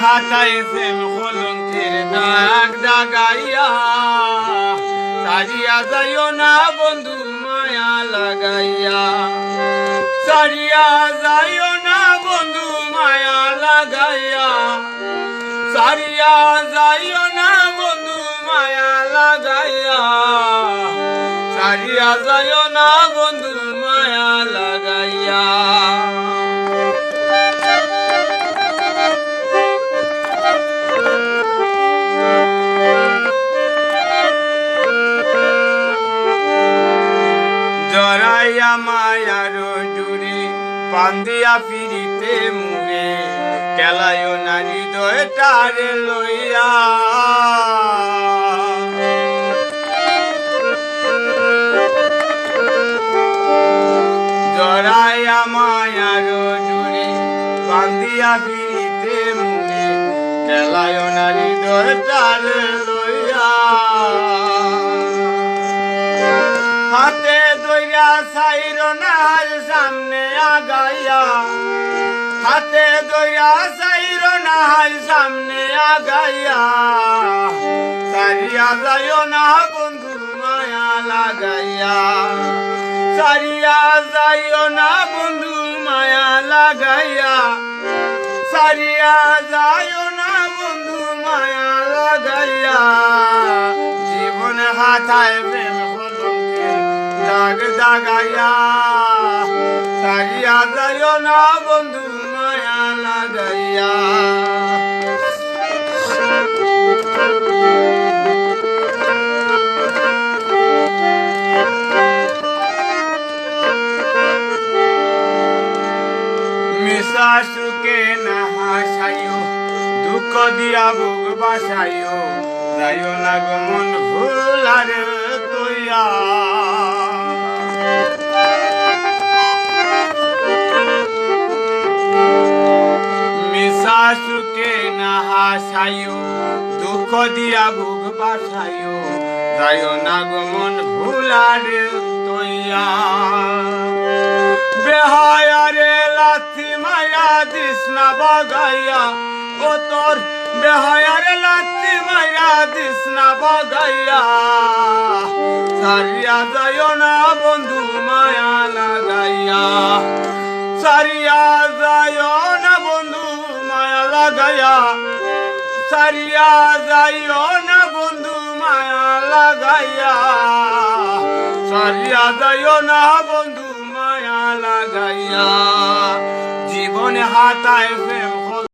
হাতায় প্রেম কলঙ্কের দাগ দাগাইয়া সারিয়া যাইও না বন্ধু মায়া লাগাইয়া সারিয়া যাইও না বন্ধু মায়া লাগাইয়া সারিয়া যাইও না বন্ধু মায়া লাগাইয়া সারিয়া যাইও না বন্ধু মায়া লাগাইয়া জড়াইয়া মায়ার জুড়ি বান্ধিয়া ফিরিতে মুরে কেলায় না হৃদয় তারে লইয়া জড়াইয়া মায়ার জুড়ি বান্ধিয়া ফিরিতে মুরে কেলায় না হৃদয় তারে লইয়া হাতে দইয়া সাইর নাল সামনে আগাইয়া হাতে দইয়া সাইর নাল সামনে আগাইয়া সারিয়া যাইও না বন্ধু মায়া লাগাইয়া সারিয়া যাইও না বন্ধু মায়া লাগাইয়া সারিয়া যাইও না বন্ধু মায়া লাগাইয়া জীবন হাতায় প্রেম দাগ দাগাইয়া সারিয়া যাইও না বন্ধু মায়া লাগাইয়া মিশা সুখে না হাসাইও দুঃখ দিয়া বুক বাসাইও যাইও না গো মন ভুলার তৈয়া মিশা সুখে না হাসাইও দুঃখ দিয়া বুক বাসাইও যাইও না গো মন ভুলার তৈয়া বেহায়ারে লাথি মায়া দিস না বাগাইয়া ও তোর বেহায়ারে লাথি মায়া দিস না বাগাইয়া সারিয়া যাইও না বন্ধু মায়া লাগাইয়া সারিয়া যাইও না বন্ধু মায়া লাগাইয়া সারিয়া যাইও না বন্ধু মায়া লাগাইয়া সারিয়া যাইও না বন্ধু মায়া লাগাইয়া জীবনে হাতায়